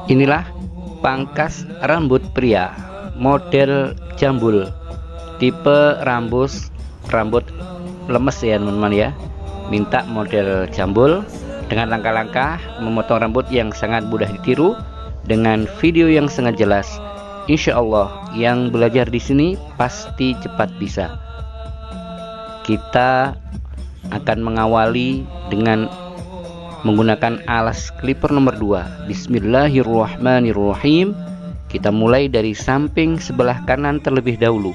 Inilah pangkas rambut pria model jambul, tipe rambut lemes ya teman-teman ya. Minta model jambul dengan langkah-langkah memotong rambut yang sangat mudah ditiru dengan video yang sangat jelas. Insya Allah yang belajar di sini pasti cepat bisa. Kita akan mengawali dengan menggunakan alas clipper nomor 2. Bismillahirrahmanirrahim. Kita mulai dari samping sebelah kanan terlebih dahulu.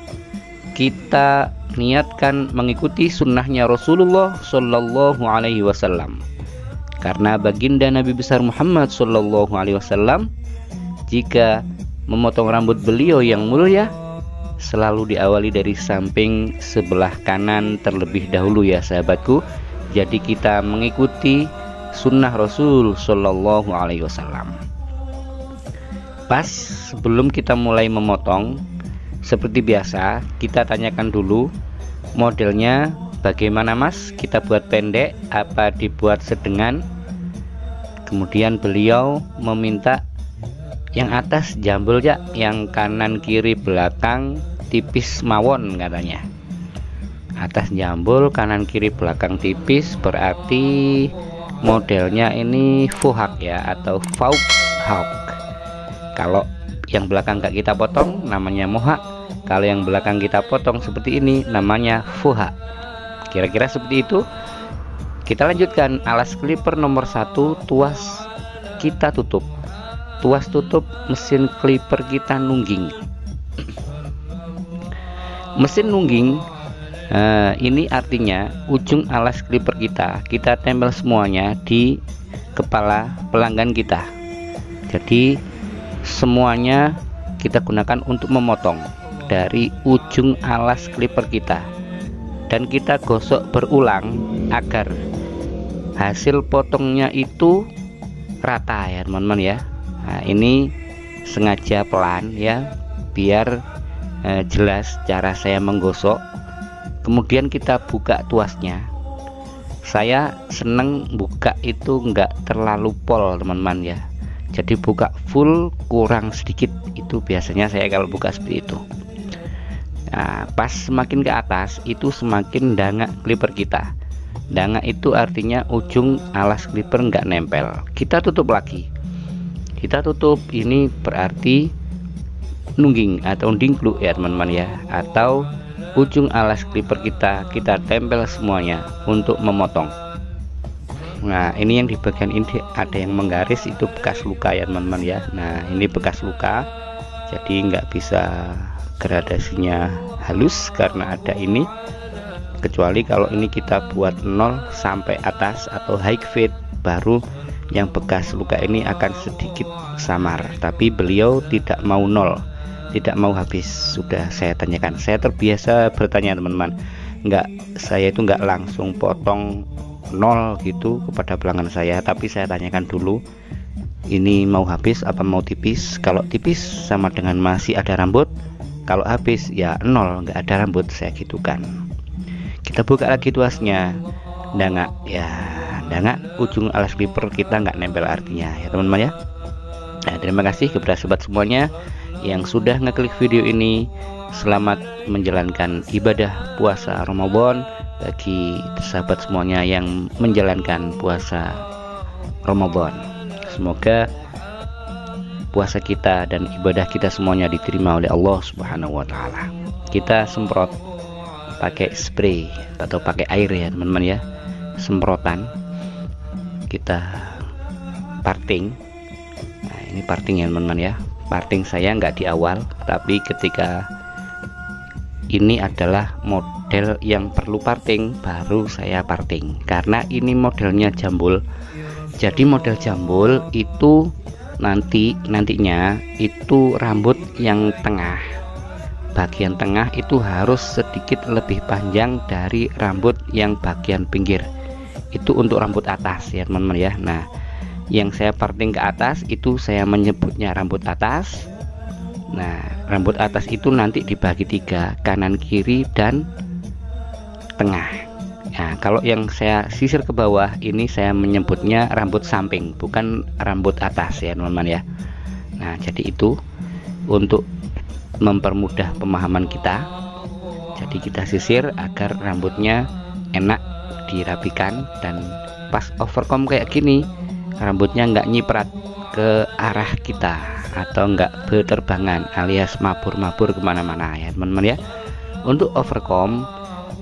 Kita niatkan mengikuti sunnahnya Rasulullah Shallallahu Alaihi Wasallam. Karena baginda Nabi besar Muhammad Shallallahu Alaihi Wasallam, jika memotong rambut beliau yang mulia selalu diawali dari samping sebelah kanan terlebih dahulu ya sahabatku. Jadi kita mengikuti sunnah Rasul Shallallahu Alaihi Wasallam. Pas sebelum kita mulai memotong, seperti biasa kita tanyakan dulu modelnya bagaimana mas, kita buat pendek apa dibuat sedengan. Kemudian beliau meminta yang atas jambul ya, yang kanan kiri belakang tipis mawon katanya. Atas jambul, kanan kiri belakang tipis, berarti modelnya ini fuhak ya, atau fauhak. Kalau yang belakang gak kita potong namanya mohak. Kalau yang belakang kita potong seperti ini namanya fuhak. Kira-kira seperti itu. Kita lanjutkan alas clipper nomor 1, tuas kita tutup. Tuas tutup mesin clipper kita nungging. Mesin nungging ini artinya ujung alas clipper kita tempel semuanya di kepala pelanggan kita. Jadi semuanya kita gunakan untuk memotong dari ujung alas clipper kita, dan kita gosok berulang agar hasil potongnya itu rata ya teman-teman ya. Nah, ini sengaja pelan ya biar jelas cara saya menggosok. Kemudian kita buka tuasnya. Saya seneng buka itu enggak terlalu pol teman-teman ya. Jadi buka full kurang sedikit, itu biasanya saya kalau buka seperti itu. Nah, pas semakin ke atas itu semakin dangak clipper kita. Dangak itu artinya ujung alas clipper enggak nempel. Kita tutup lagi. Kita tutup ini berarti nungging atau dingkluk ya teman-teman ya, atau ujung alas clipper kita tempel semuanya untuk memotong. Nah ini yang di bagian ini ada yang menggaris, itu bekas luka ya teman-teman ya. Nah ini bekas luka, jadi nggak bisa gradasinya halus karena ada ini, kecuali kalau ini kita buat 0 sampai atas atau high fade, baru yang bekas luka ini akan sedikit samar. Tapi beliau tidak mau 0, tidak mau habis. Sudah saya tanyakan, saya terbiasa bertanya teman-teman, saya itu nggak langsung potong 0 gitu kepada pelanggan saya, tapi saya tanyakan dulu ini mau habis apa mau tipis. Kalau tipis sama dengan masih ada rambut, kalau habis ya 0 nggak ada rambut, saya gitukan. Kita buka lagi tuasnya, dangak ya, dangak ujung alas clipper kita nggak nempel artinya ya teman-teman ya. Nah, terima kasih kepada sobat semuanya yang sudah ngeklik video ini. Selamat menjalankan ibadah puasa Ramadan bagi sahabat semuanya yang menjalankan puasa Ramadan. Semoga puasa kita dan ibadah kita semuanya diterima oleh Allah Subhanahu wa taala. Kita semprot pakai spray atau pakai air ya teman-teman ya. Semprotan. Kita parting. Nah, ini parting ya teman-teman ya. Parting saya nggak di awal, tapi ketika ini adalah model yang perlu parting baru saya parting, karena ini modelnya jambul. Jadi model jambul itu nantinya itu rambut yang tengah, bagian tengah itu harus sedikit lebih panjang dari rambut yang bagian pinggir. Itu untuk rambut atas ya teman-teman ya. Nah yang saya parting ke atas itu saya menyebutnya rambut atas. Nah rambut atas itu nanti dibagi 3, kanan kiri dan tengah. Nah kalau yang saya sisir ke bawah ini saya menyebutnya rambut samping, bukan rambut atas ya teman-teman ya. Nah, jadi itu untuk mempermudah pemahaman kita. Jadi kita sisir agar rambutnya enak dirapikan, dan pas overcome kayak gini rambutnya nggak nyiprat ke arah kita atau nggak berterbangan alias mabur-mabur kemana-mana ya teman-teman ya. Untuk overcome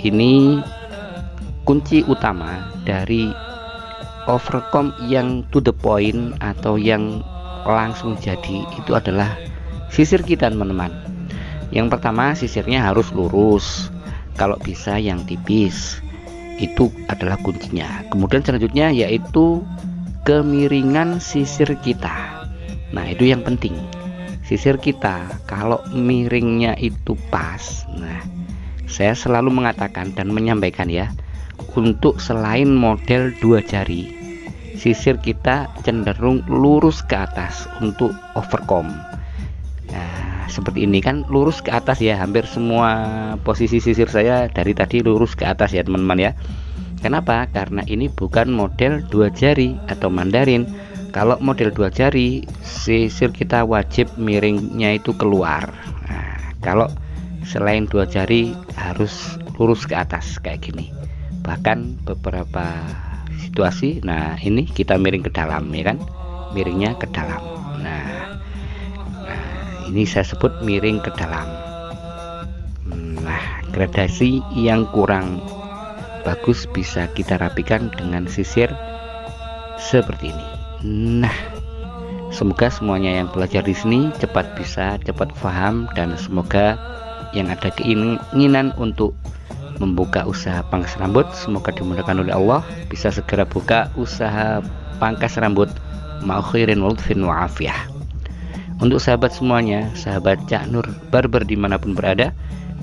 ini kunci utama dari overcome yang to the point atau yang langsung jadi itu adalah sisir kita teman-teman. Yang pertama, sisirnya harus lurus, kalau bisa yang tipis, itu adalah kuncinya. Kemudian selanjutnya yaitu kemiringan sisir kita. Nah, itu yang penting. Sisir kita kalau miringnya itu pas. Nah, saya selalu mengatakan dan menyampaikan ya, untuk selain model 2 jari, sisir kita cenderung lurus ke atas untuk overcome. Nah, seperti ini kan lurus ke atas ya, hampir semua posisi sisir saya dari tadi lurus ke atas ya teman-teman ya. Kenapa? Karena ini bukan model 2 jari atau mandarin. Kalau model 2 jari, sisir kita wajib miringnya itu keluar. Nah, kalau selain 2 jari harus lurus ke atas kayak gini. Bahkan beberapa situasi, nah ini kita miring ke dalam ya kan, miringnya ke dalam. Nah, ini saya sebut miring ke dalam. Nah, gradasi yang kurang bagus bisa kita rapikan dengan sisir seperti ini. Nah, semoga semuanya yang belajar di sini cepat paham, dan semoga yang ada keinginan untuk membuka usaha pangkas rambut semoga dimudahkan oleh Allah, bisa segera buka usaha pangkas rambut ma'akhirin walutfin wa'afiyah. Untuk sahabat semuanya, sahabat Cak Nur Barber dimanapun berada,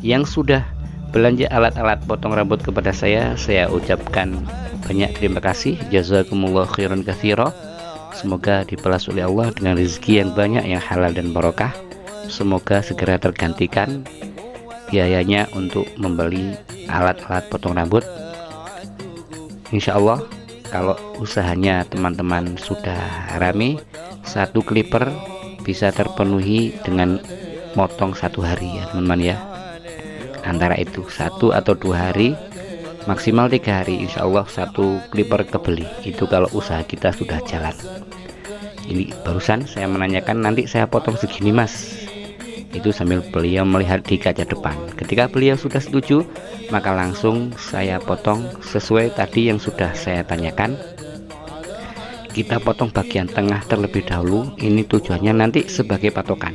yang sudah belanja alat-alat potong rambut kepada saya ucapkan banyak terima kasih. Jazakumullah khairan katsira. Semoga dibalas oleh Allah dengan rezeki yang banyak, yang halal dan barokah. Semoga segera tergantikan biayanya untuk membeli alat-alat potong rambut. Insya Allah kalau usahanya teman-teman sudah rame, 1 clipper bisa terpenuhi dengan motong 1 hari ya teman-teman ya. Antara itu 1 atau 2 hari, maksimal 3 hari, insya Allah 1 clipper kebeli. Itu kalau usaha kita sudah jalan. Ini barusan saya menanyakan, nanti saya potong segini mas, itu sambil beliau melihat di kaca depan. Ketika beliau sudah setuju, maka langsung saya potong sesuai tadi yang sudah saya tanyakan. Kita potong bagian tengah terlebih dahulu. Ini tujuannya nanti sebagai patokan.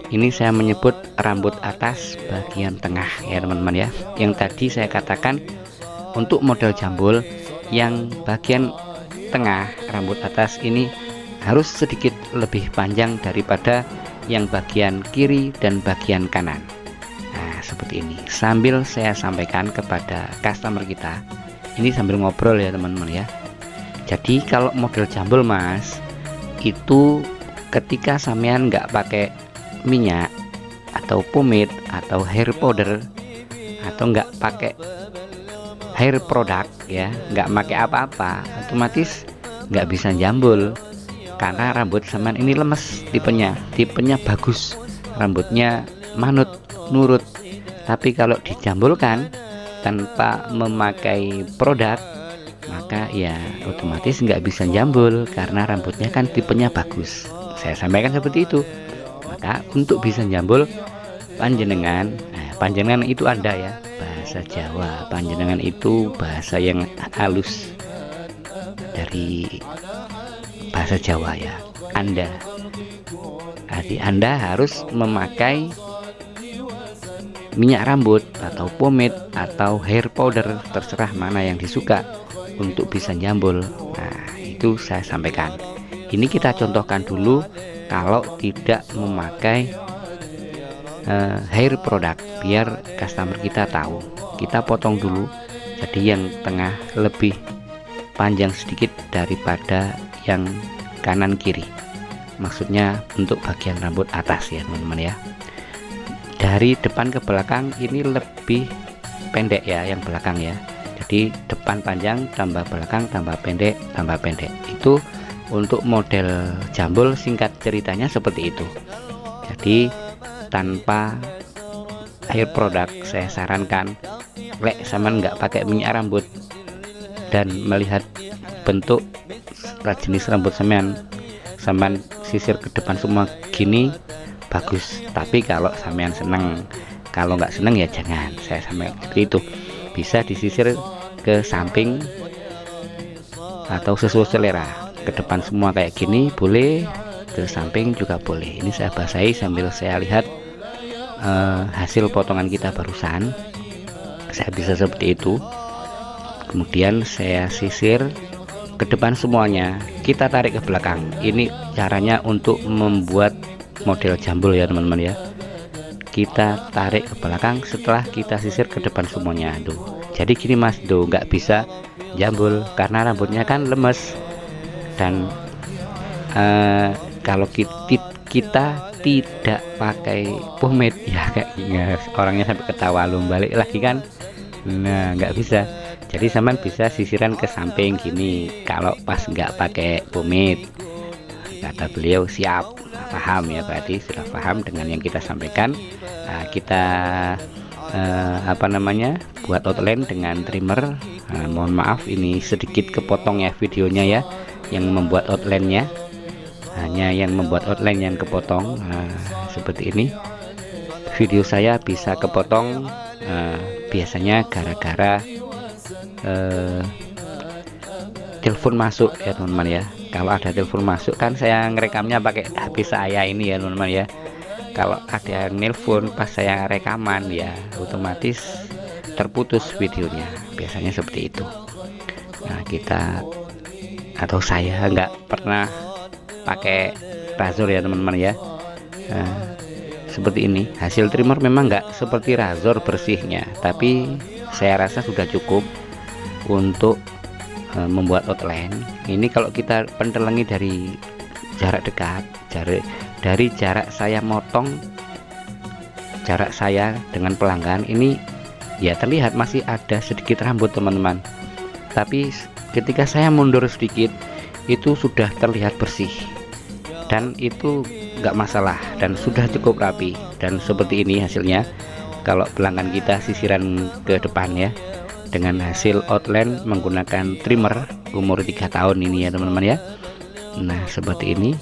Ini saya menyebut rambut atas bagian tengah ya teman-teman ya. Yang tadi saya katakan untuk model jambul, yang bagian tengah rambut atas ini harus sedikit lebih panjang daripada yang bagian kiri dan bagian kanan. Nah, seperti ini. Sambil saya sampaikan kepada customer kita, ini sambil ngobrol ya teman-teman ya. Jadi kalau model jambul mas, itu ketika sampean nggak pakai minyak atau pomade atau hair powder, atau nggak pakai hair product ya, nggak pakai apa-apa, otomatis nggak bisa jambul. Karena rambut sampean ini lemes, tipenya bagus, rambutnya manut, nurut. Tapi kalau dijambulkan tanpa memakai produk, maka ya otomatis nggak bisa jambul karena rambutnya kan tipenya bagus. Saya sampaikan seperti itu. Maka untuk bisa jambul, panjenengan itu Anda ya, bahasa Jawa, panjenengan itu bahasa yang halus dari bahasa Jawa ya. Anda harus memakai minyak rambut atau pomade atau hair powder, terserah mana yang disuka untuk bisa jambul. Nah, itu saya sampaikan. Ini kita contohkan dulu kalau tidak memakai hair product, biar customer kita tahu. Kita potong dulu, jadi yang tengah lebih panjang sedikit daripada yang kanan kiri, maksudnya untuk bagian rambut atas ya teman-teman ya. Dari depan ke belakang ini lebih pendek ya yang belakang ya. Jadi depan panjang tambah belakang tambah pendek itu untuk model jambul singkat ceritanya seperti itu. Jadi tanpa air produk, saya sarankan lek sampean nggak pakai minyak rambut dan melihat bentuk jenis rambut sampean sisir ke depan semua gini bagus. Tapi kalau sampean seneng, kalau nggak seneng ya jangan. Saya sampean seperti itu, bisa disisir ke samping atau sesuai selera. Ke depan semua kayak gini boleh, ke samping juga boleh. Ini saya basahi sambil saya lihat hasil potongan kita barusan. Saya bisa seperti itu. Kemudian saya sisir ke depan semuanya, kita tarik ke belakang. Ini caranya untuk membuat model jambul ya teman-teman ya. Kita tarik ke belakang setelah kita sisir ke depan semuanya. Tuh, jadi gini mas, tuh nggak bisa jambul karena rambutnya kan lemes. Dan kalau kita tidak pakai pomade ya kayak orangnya sampai ketawa lu balik lagi kan. Nah nggak bisa. Jadi sampean bisa sisiran ke samping gini kalau pas nggak pakai pomade. Kata beliau siap, paham ya, berarti sudah paham dengan yang kita sampaikan. Nah, kita buat outline dengan trimmer. Mohon maaf ini sedikit kepotong ya videonya ya, yang membuat outline-nya, hanya yang membuat outline yang kepotong. Seperti ini video saya bisa kepotong, biasanya gara-gara telepon masuk ya teman-teman ya. Kalau ada telepon masuk kan saya ngerekamnya pakai HP saya ini ya teman-teman ya. Kalau ada yang nelpon pas saya rekaman ya otomatis terputus videonya, biasanya seperti itu. Nah kita atau saya nggak pernah pakai razor ya teman-teman ya. Seperti ini hasil trimmer memang nggak seperti razor bersihnya, tapi saya rasa sudah cukup untuk membuat outline. Ini kalau kita pentelengi dari jarak dekat, dari jarak saya motong, jarak saya dengan pelanggan ini ya terlihat masih ada sedikit rambut teman-teman. Tapi ketika saya mundur sedikit itu sudah terlihat bersih, dan itu nggak masalah dan sudah cukup rapi. Dan seperti ini hasilnya kalau pelanggan kita sisiran ke depan ya, dengan hasil outline menggunakan trimmer umur 3 tahun ini ya teman-teman ya. Nah seperti ini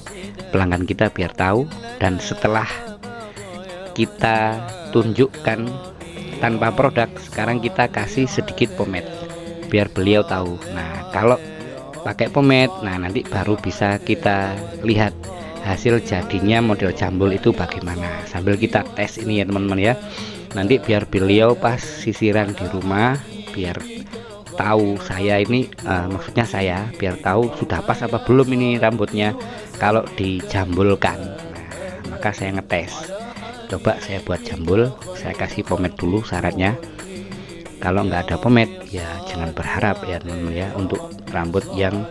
pelanggan kita biar tahu, dan setelah kita tunjukkan tanpa produk, sekarang kita kasih sedikit pomade biar beliau tahu. Nah kalau pakai pomade, nah nanti baru bisa kita lihat hasil jadinya model jambul itu bagaimana, sambil kita tes ini ya teman-teman ya. Nanti biar beliau pas sisiran di rumah biar tahu saya ini maksudnya saya biar tahu sudah pas apa belum ini rambutnya kalau dijambulkan. Nah, maka saya ngetes, coba saya buat jambul, saya kasih pomade dulu syaratnya. Kalau nggak ada pomade ya jangan berharap ya teman-teman ya untuk rambut yang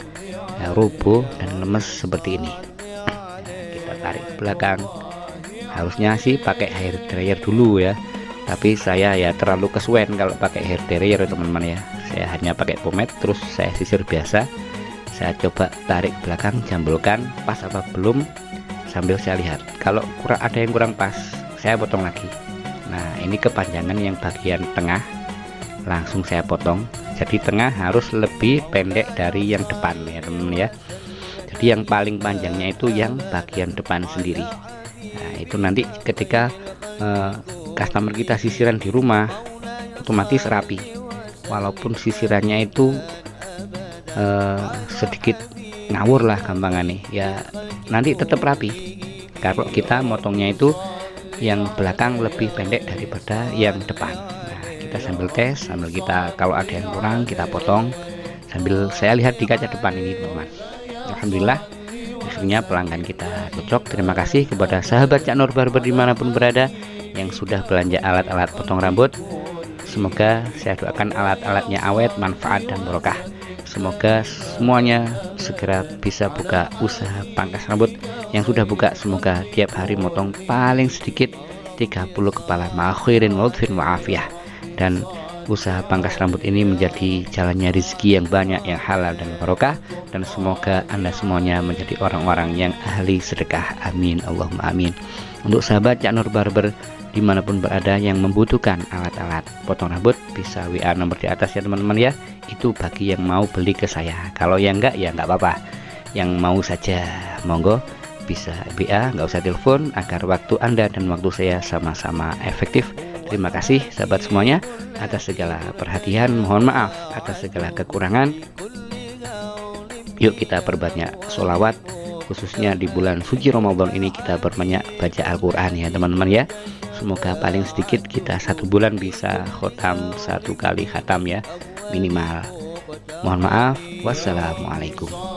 roboh dan lemes seperti ini. Nah, kita tarik ke belakang, harusnya sih pakai hair dryer dulu ya, tapi saya ya terlalu kesuwen kalau pakai hair dryer teman-teman ya. Saya hanya pakai pomade terus saya sisir biasa. Saya coba tarik belakang, jambulkan pas apa belum, sambil saya lihat kalau ada yang kurang pas saya potong lagi. Nah ini kepanjangan yang bagian tengah langsung saya potong, jadi tengah harus lebih pendek dari yang depan ya teman-teman ya. Jadi yang paling panjangnya itu yang bagian depan sendiri. Nah itu nanti ketika customer kita sisiran di rumah otomatis rapi, walaupun sisirannya itu sedikit ngawur lah gampangan nih ya, nanti tetap rapi kalau kita motongnya itu yang belakang lebih pendek daripada yang depan. Nah kita sambil tes, sambil kita kalau ada yang kurang kita potong, sambil saya lihat di kaca depan ini teman-teman. Alhamdulillah hasilnya pelanggan kita cocok. Terima kasih kepada sahabat Cak Nur Barber dimanapun berada yang sudah belanja alat-alat potong rambut. Semoga saya doakan alat-alatnya awet, manfaat dan barokah. Semoga semuanya segera bisa buka usaha pangkas rambut. Yang sudah buka semoga tiap hari motong paling sedikit 30 kepala, ma'akhirin lutfin wa'afiyah. Dan usaha pangkas rambut ini menjadi jalannya rezeki yang banyak, yang halal dan barokah, dan semoga Anda semuanya menjadi orang-orang yang ahli sedekah. Amin Allahumma amin. Untuk sahabat Cak Nur Barber dimanapun berada yang membutuhkan alat-alat potong rambut, bisa WA nomor di atas ya teman-teman ya. Itu bagi yang mau beli ke saya. Kalau yang enggak ya enggak apa-apa, yang mau saja monggo bisa WA, nggak usah telepon, agar waktu Anda dan waktu saya sama-sama efektif. Terima kasih sahabat semuanya atas segala perhatian, mohon maaf atas segala kekurangan. Yuk kita perbanyak sholawat, khususnya di bulan suci Ramadan ini kita perbanyak baca Al-Quran ya teman-teman ya. Semoga paling sedikit kita 1 bulan bisa khotam 1 kali khatam ya minimal. Mohon maaf, wassalamualaikum.